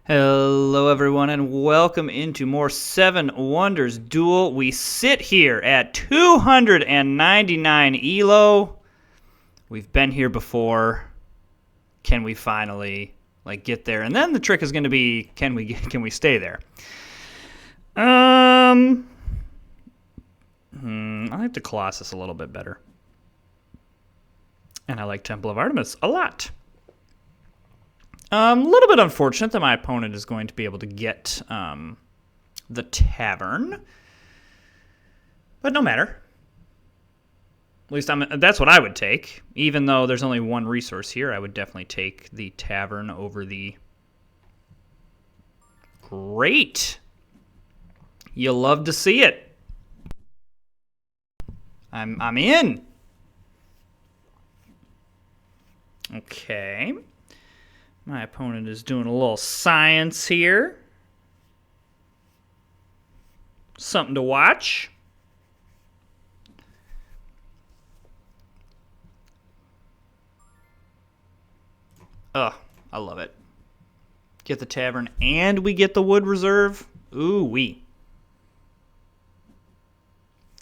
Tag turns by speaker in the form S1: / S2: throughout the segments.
S1: Hello, everyone, and welcome into more Seven Wonders Duel. We sit here at 299 ELO. We've been here before. Can we finally get there? And then the trick is going to be, can we stay there? I like the Colossus a little bit better, and I like Temple of Artemis a lot. A little bit unfortunate that my opponent is going to be able to get the Tavern, but no matter. At least that's what I would take. Even though there's only one resource here, I would definitely take the Tavern over the... Great! You love to see it. I'm in. Okay. My opponent is doing a little science here. Something to watch. Ugh, I love it. Get the Tavern and we get the Wood Reserve. Ooh-wee.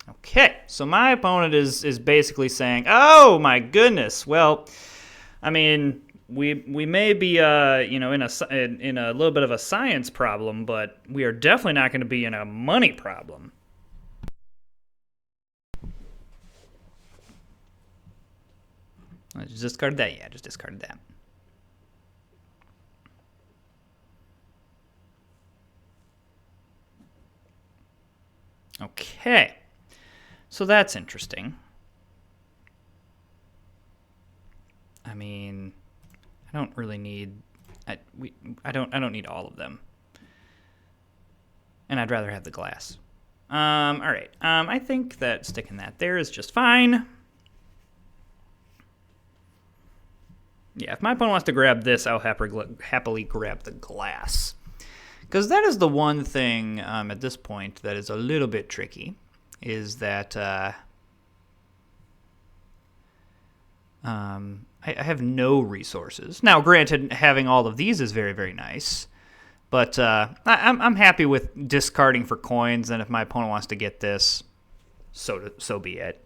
S1: Okay, so my opponent is basically saying, oh my goodness, well, I mean... We may be in a little bit of a science problem, but we are definitely not going to be in a money problem. I just discarded that. Yeah, I just discarded that. Okay, so that's interesting. I mean, I don't really need. I don't need all of them, and I'd rather have the glass. All right. I think that sticking that there is just fine. Yeah, if my opponent wants to grab this, I'll happily grab the glass, because that is the one thing at this point that is a little bit tricky, is that I have no resources. Now, granted, having all of these is very, very nice, but I'm happy with discarding for coins, and if my opponent wants to get this, so be it.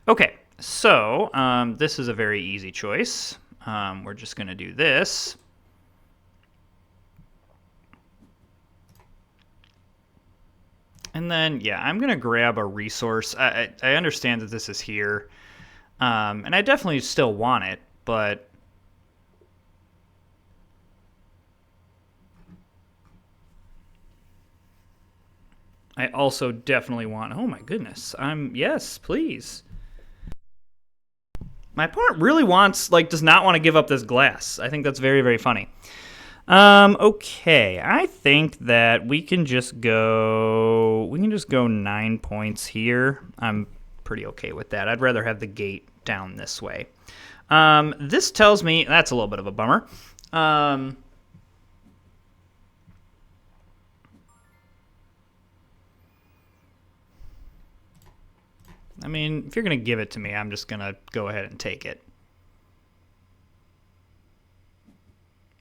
S1: Okay, so this is a very easy choice. We're just going to do this. And then, yeah, I'm going to grab a resource. I understand that this is here. And I definitely still want it, but... I also definitely want... Oh my goodness. Yes, please. My opponent really does not want to give up this glass. I think that's very, very funny. Okay, I think that we can just go 9 points here. I'm pretty okay with that. I'd rather have the gate down this way. This tells me that's a little bit of a bummer. I mean, if you're going to give it to me, I'm just going to go ahead and take it.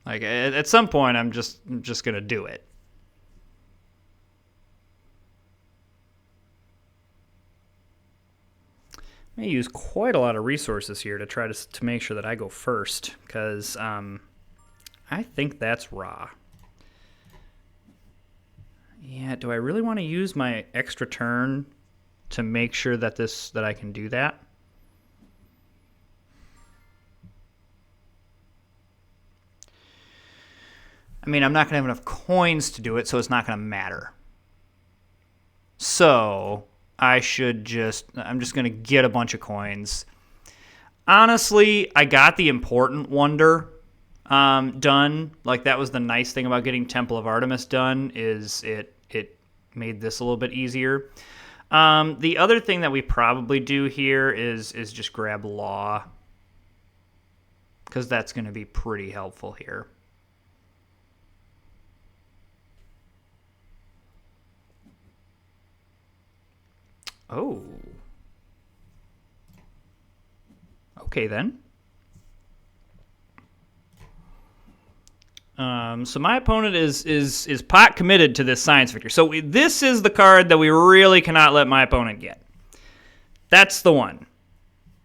S1: Like, at some point, I'm just going to do it. I may use quite a lot of resources here to try to make sure that I go first, because I think that's raw. Yeah, do I really want to use my extra turn to make sure that I can do that? I mean, I'm not going to have enough coins to do it, so it's not going to matter. So I'm just going to get a bunch of coins. Honestly, I got the important wonder done. Like, that was the nice thing about getting Temple of Artemis done, is it made this a little bit easier. The other thing that we probably do here is just grab Law, because that's going to be pretty helpful here. Oh. Okay, then. So my opponent is pot committed to this science victory. So this is the card that we really cannot let my opponent get. That's the one.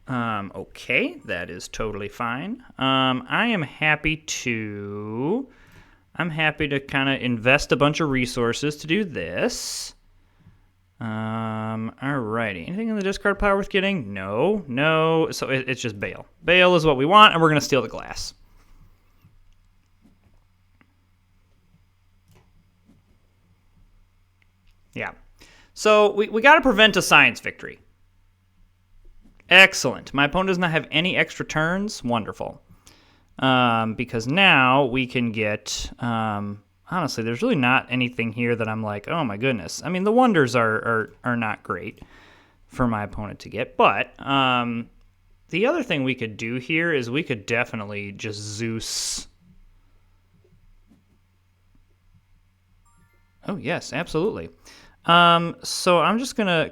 S1: Okay, that is totally fine. I'm happy to kind of invest a bunch of resources to do this. Alrighty. Anything in the discard pile worth getting? No. So it's just Bale. Bale is what we want, and we're going to steal the glass. Yeah. So we got to prevent a science victory. Excellent. My opponent does not have any extra turns. Wonderful. Because now we can get... honestly, there's really not anything here that I'm like, oh my goodness. I mean, the wonders are not great for my opponent to get. But the other thing we could do here is we could definitely just Zeus... Oh, yes, absolutely. So I'm just going to,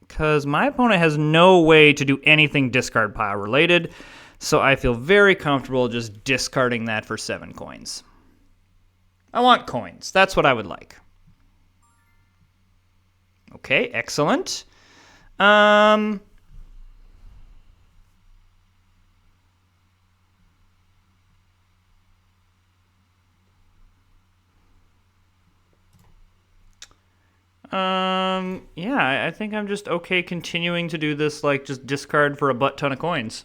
S1: because my opponent has no way to do anything discard pile related, so I feel very comfortable just discarding that for 7 coins. I want coins. That's what I would like. Okay, excellent. Yeah, I think I'm just okay continuing to do this, like, just discard for a butt ton of coins.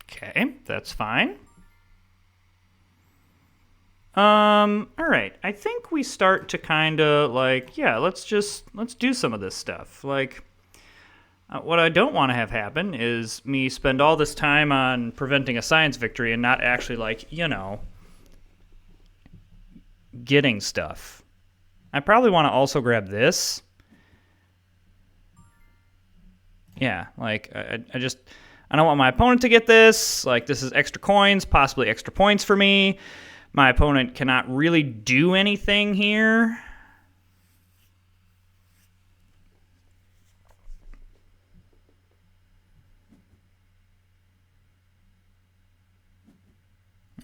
S1: Okay, that's fine. Alright, I think we start to kind of, like, yeah, let's do some of this stuff. Like, what I don't want to have happen is me spend all this time on preventing a science victory and not actually, like, you know... getting stuff. I probably want to also grab this. Yeah, like, I don't want my opponent to get this. Like, this is extra coins, possibly extra points for me. My opponent cannot really do anything here.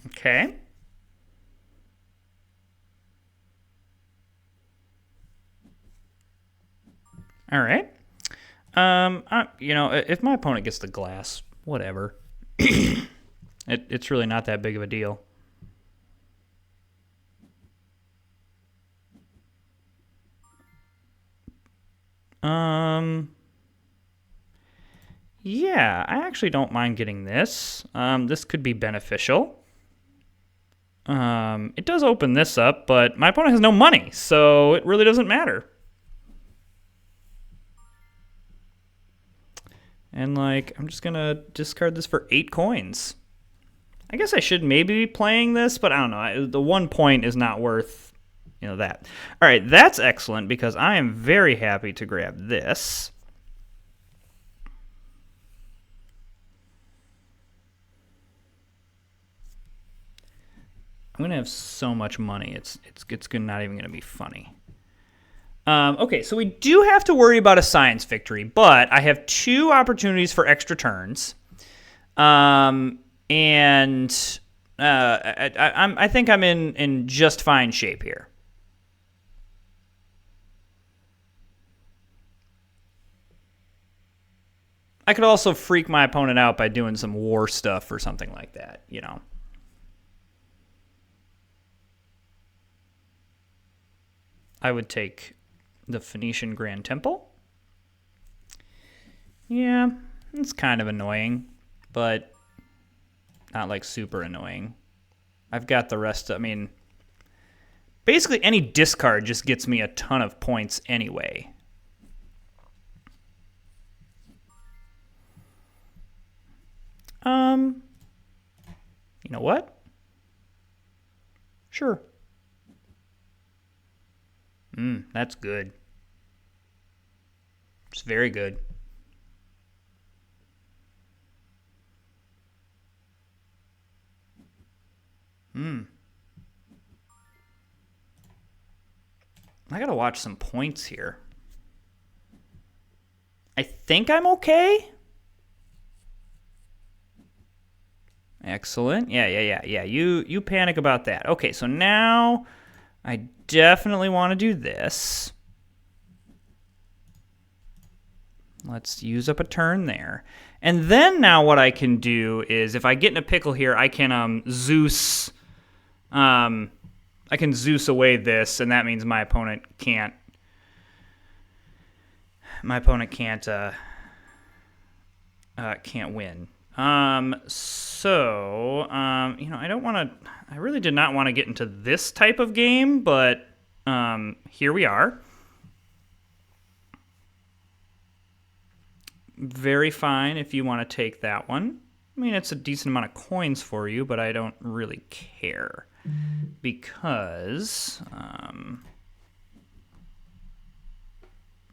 S1: Okay. All right. You know, if my opponent gets the glass, whatever. It's really not that big of a deal. Yeah, I actually don't mind getting this. This could be beneficial. It does open this up, but my opponent has no money, so it really doesn't matter. And, like, I'm just going to discard this for 8 coins. I guess I should maybe be playing this, but I don't know. The 1 point is not worth, you know, that. All right, that's excellent because I am very happy to grab this. I'm going to have so much money. It's not even going to be funny. Okay, so we do have to worry about a science victory, but I have 2 opportunities for extra turns. I think I'm in just fine shape here. I could also freak my opponent out by doing some war stuff or something like that, you know. I would take the Phoenician Grand Temple. Yeah, it's kind of annoying, but not like super annoying. I've got the rest. I mean, basically any discard just gets me a ton of points anyway. You know what? Sure. That's good. It's very good. I gotta watch some points here. I think I'm okay. Excellent. Yeah. You panic about that. Okay, so now I definitely want to do this. Let's use up a turn there. And then now what I can do is, if I get in a pickle here, I can Zeus away this, and that means my opponent can't win. I really did not want to get into this type of game, but here we are. Very fine if you want to take that one. I mean, it's a decent amount of coins for you, but I don't really care because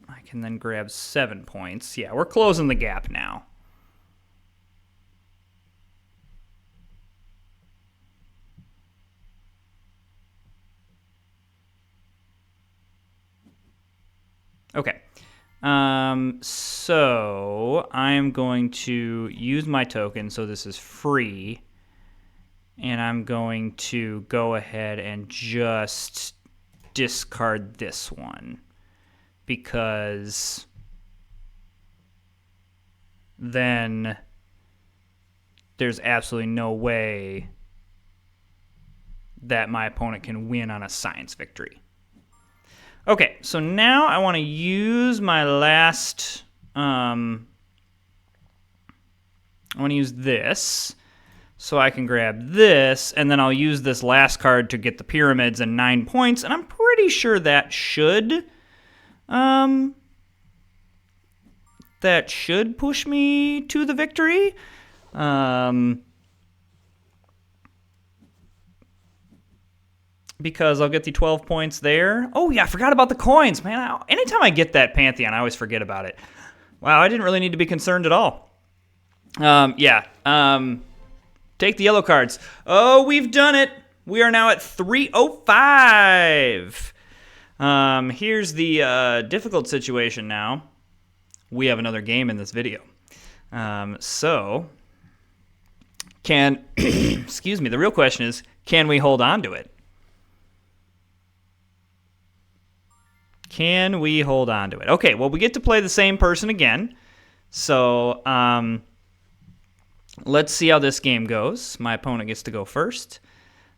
S1: I can then grab 7 points. Yeah, we're closing the gap now. Okay. So I'm going to use my token, so this is free, and I'm going to go ahead and just discard this one, because then there's absolutely no way that my opponent can win on a science victory. Okay, so now I want to use my last, I want to use this, so I can grab this, and then I'll use this last card to get the pyramids and 9 points, and I'm pretty sure that should push me to the victory. Because I'll get the 12 points there. Oh, yeah, I forgot about the coins, man. Anytime I get that Pantheon, I always forget about it. Wow, I didn't really need to be concerned at all. Take the yellow cards. Oh, we've done it. We are now at 305. Here's the difficult situation now. We have another game in this video. Excuse me, the real question is, can we hold on to it? Can we hold on to it? Okay, well, we get to play the same person again. So let's see how this game goes. My opponent gets to go first.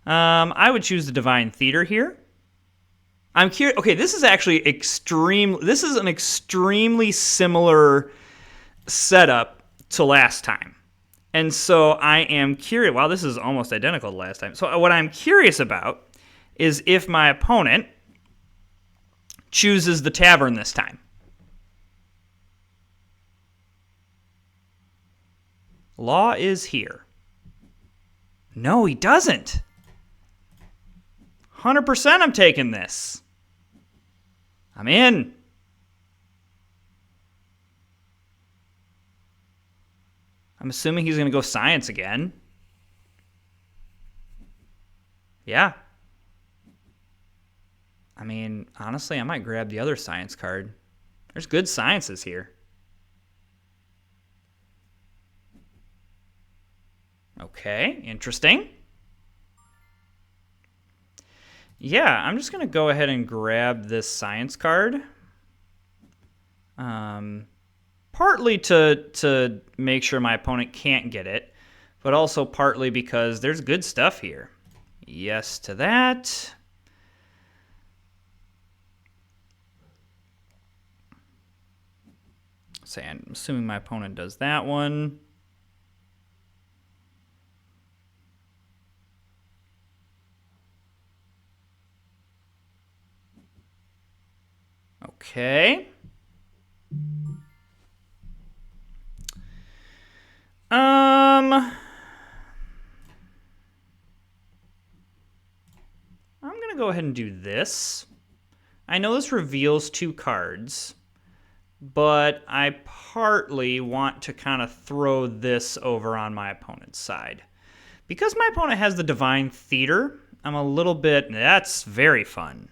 S1: I would choose the Divine Theater here. I'm curious. Okay, this is actually This is an extremely similar setup to last time. And so I am curious. Wow, this is almost identical to last time. So what I'm curious about is if my opponent chooses the Tavern this time. Law is here. No, he doesn't. 100% I'm taking this. I'm in. I'm assuming he's going to go science again. Yeah. I mean, honestly, I might grab the other science card. There's good sciences here. Okay, interesting. Yeah, I'm just going to go ahead and grab this science card. Partly to make sure my opponent can't get it, but also partly because there's good stuff here. Yes to that. Say, I'm assuming my opponent does that one. Okay. I'm going to go ahead and do this. I know this reveals 2 cards, but I partly want to kind of throw this over on my opponent's side. Because my opponent has the Divine Theater, I'm a little bit... That's very fun.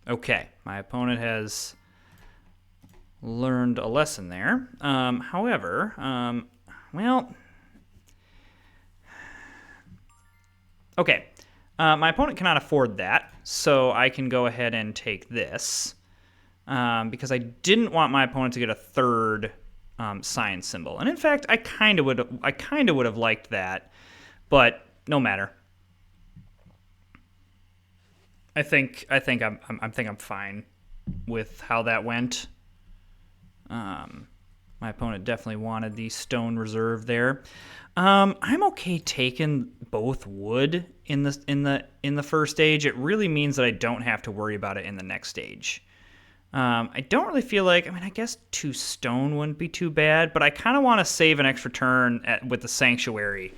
S1: Okay, my opponent has learned a lesson there. However, well, okay. My opponent cannot afford that, so I can go ahead and take this because I didn't want my opponent to get a third science symbol. And in fact, I kind of would have liked that, but no matter. I think I'm fine with how that went. My opponent definitely wanted the stone reserve there. I'm okay taking both wood in the first stage. It really means that I don't have to worry about it in the next stage. I don't really feel like. I mean, I guess 2 stone wouldn't be too bad, but I kind of want to save an extra turn with the sanctuary,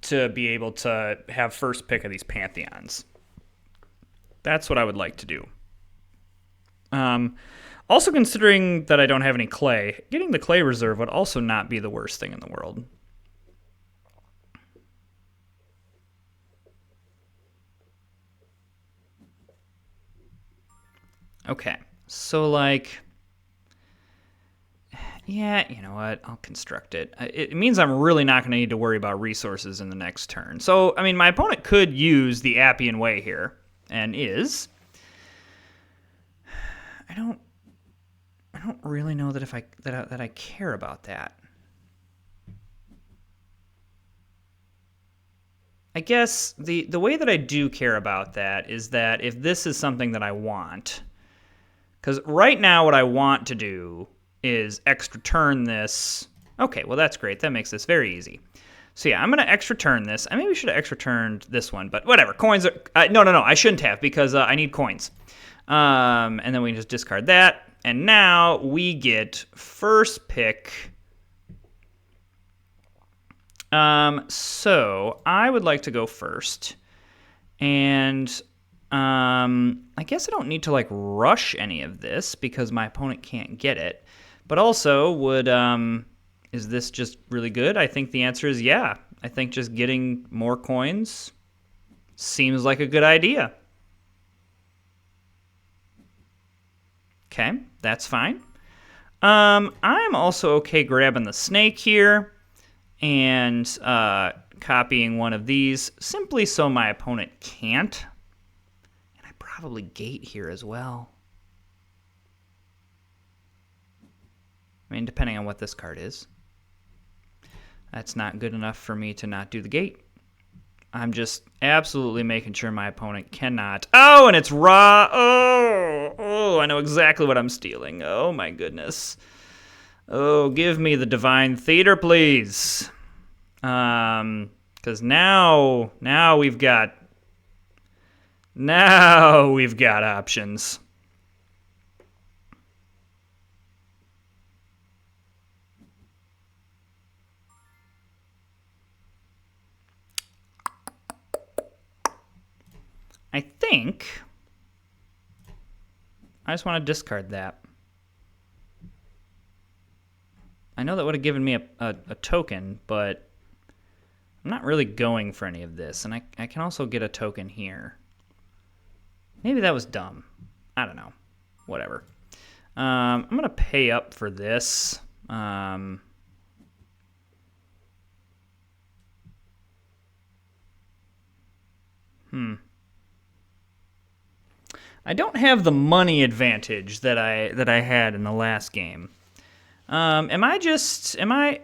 S1: to be able to have first pick of these pantheons. That's what I would like to do. Also, considering that I don't have any clay, getting the clay reserve would also not be the worst thing in the world. Okay, so like, yeah, you know what? I'll construct it. It means I'm really not going to need to worry about resources in the next turn. So, I mean, my opponent could use the Appian Way here, and is. I don't really know that that I care about that. I guess the way that I do care about that is that if this is something that I want, because right now what I want to do is extra turn this. Okay, well that's great. That makes this very easy. So yeah, I'm going to extra turn this. I maybe should have extra turned this one, but whatever. Coins are... no, I shouldn't have because I need coins. And then we can just discard that. And now we get first pick. So I would like to go first. And I guess I don't need to like rush any of this because my opponent can't get it. But also, is this just really good? I think the answer is yeah. I think just getting more coins seems like a good idea. Okay, that's fine. I'm also okay grabbing the snake here and copying one of these simply so my opponent can't. And I probably gate here as well. I mean, depending on what this card is. That's not good enough for me to not do the gate. I'm just absolutely making sure my opponent cannot. Oh, and it's raw. Oh, I know exactly what I'm stealing. Oh, my goodness. Oh, give me the Divine Theater, please. Because now we've got options. I think I just want to discard that. I know that would have given me a token, but I'm not really going for any of this. And I can also get a token here. Maybe that was dumb. I don't know. Whatever. I'm going to pay up for this. I don't have the money advantage that I had in the last game. Am I...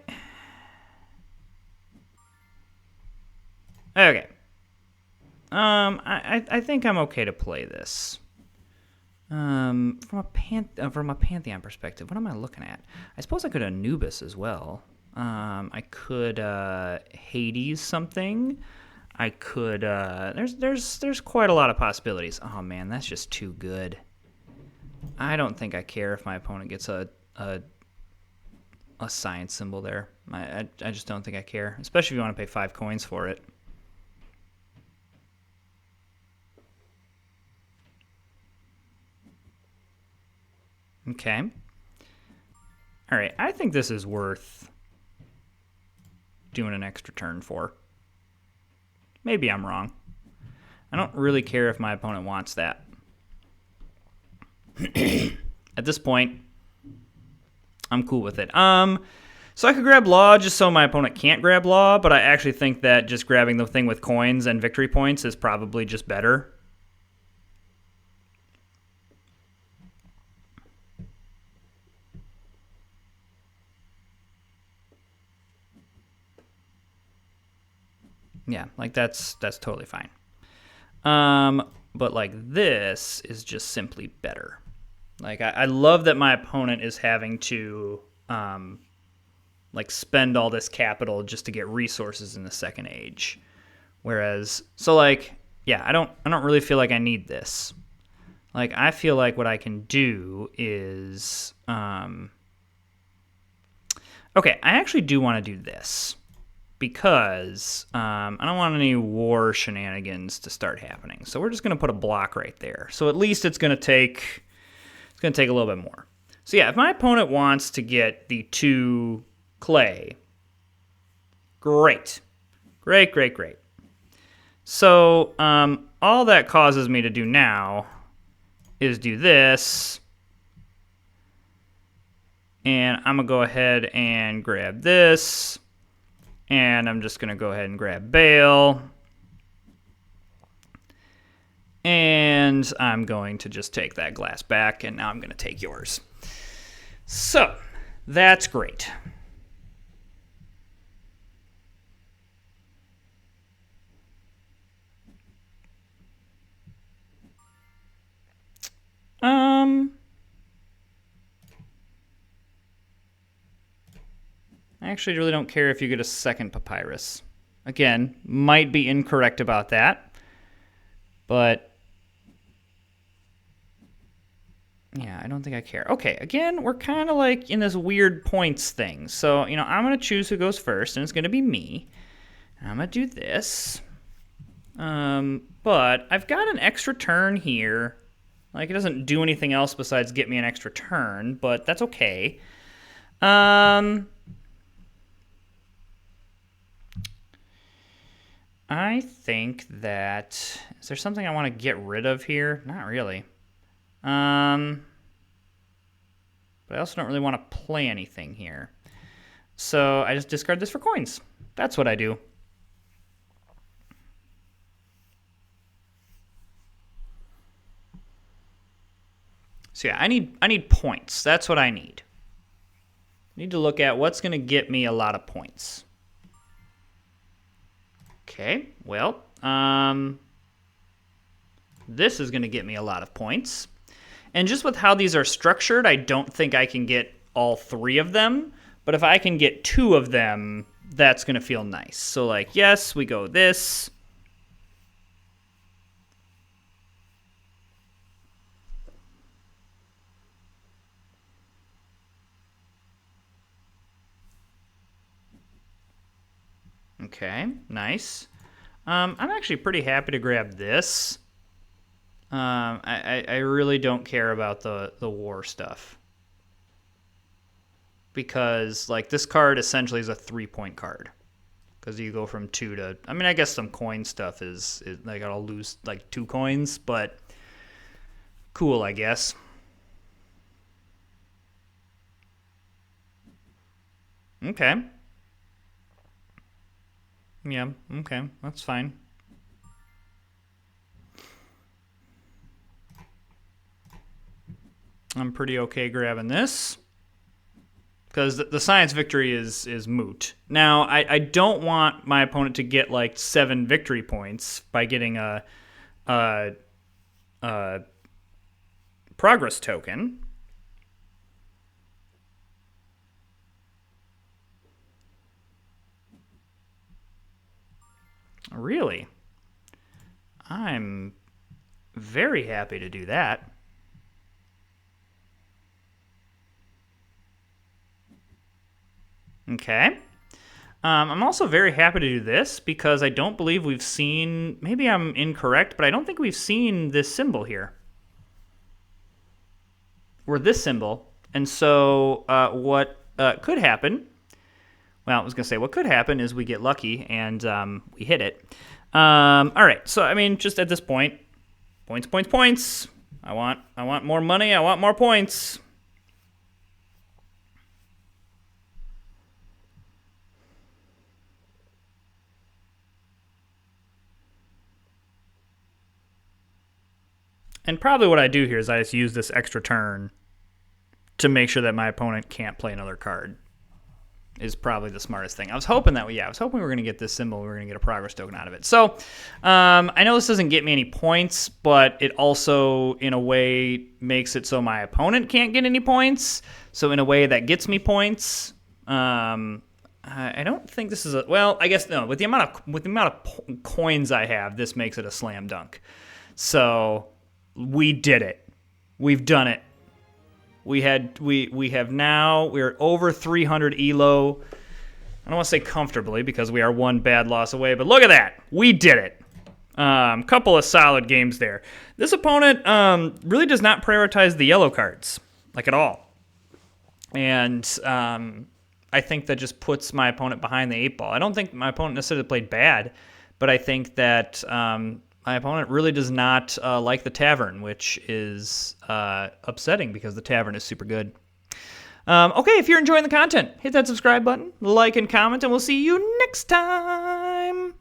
S1: Okay. I think I'm okay to play this. From a Pantheon perspective, what am I looking at? I suppose I could Anubis as well. I could Hades something. I could. There's quite a lot of possibilities. Oh man, that's just too good. I don't think I care if my opponent gets a science symbol there. I just don't think I care, especially if you want to pay 5 coins for it. Okay. All right, I think this is worth doing an extra turn for. Maybe I'm wrong. I don't really care if my opponent wants that. At this point, I'm cool with it. So I could grab Law just so my opponent can't grab Law, but I actually think that just grabbing the thing with coins and victory points is probably just better. Yeah, like that's totally fine. But like this is just simply better. Like I love that my opponent is having to like spend all this capital just to get resources in the second age. Whereas, so like, yeah, I don't really feel like I need this. Like I feel like what I can do is, okay, I actually do want to do this because I don't want any war shenanigans to start happening. So we're just going to put a block right there. So at least it's going to take a little bit more. So yeah, if my opponent wants to get the 2 clay, great. So all that causes me to do now is do this. And I'm going to go ahead and grab this. And I'm just going to go ahead and grab Bale. And I'm going to just take that glass back, and now I'm going to take yours. So, that's great. I actually really don't care if you get a second papyrus. Again, might be incorrect about that. But yeah, I don't think I care. Okay, again, we're kind of like in this weird points thing. So, you know, I'm going to choose who goes first, and it's going to be me. And I'm going to do this. But I've got an extra turn here. Like, it doesn't do anything else besides get me an extra turn, but that's okay. I think that... Is there something I want to get rid of here? Not really. But I also don't really want to play anything here. So I just discard this for coins. That's what I do. So yeah, I need points. That's what I need. I need to look at what's going to get me a lot of points. Okay, well, this is going to get me a lot of points. And just with how these are structured, I don't think I can get all 3 of them. But if I can get 2 of them, that's going to feel nice. So like, yes, we go this. Okay, nice. I'm actually pretty happy to grab this. I really don't care about the war stuff. Because, like, this card essentially is a 3-point card. Because you go from 2 to... I mean, I guess some coin stuff is like, I'll lose, like, 2 coins, but cool, I guess. Okay. Yeah, okay, that's fine. I'm pretty okay grabbing this. Because the science victory is moot. Now, I don't want my opponent to get like 7 victory points by getting a progress token. Really? I'm very happy to do that. Okay. I'm also very happy to do this because I don't believe we've seen... Maybe I'm incorrect, but I don't think we've seen this symbol here. Or this symbol. And so what could happen... Well, I was going to say, what could happen is we get lucky and we hit it. All right, so, I mean, just at this point, points. I want more money. I want more points. And probably what I do here is I just use this extra turn to make sure that my opponent can't play another card. Is probably the smartest thing. I was hoping we were going to get this symbol. We were going to get a progress token out of it. So I know this doesn't get me any points, but it also, in a way, makes it so my opponent can't get any points. So in a way, that gets me points. I don't think this is a... Well, I guess, no. With the amount of coins I have, this makes it a slam dunk. So... we did it. We've done it. We're over 300 ELO. I don't want to say comfortably because we are one bad loss away, but look at that. We did it. Couple of solid games there. This opponent really does not prioritize the yellow cards, like at all. And I think that just puts my opponent behind the 8-ball. I don't think my opponent necessarily played bad, but I think that... my opponent really does not like the tavern, which is upsetting because the tavern is super good. Okay, if you're enjoying the content, hit that subscribe button, like and comment, and we'll see you next time.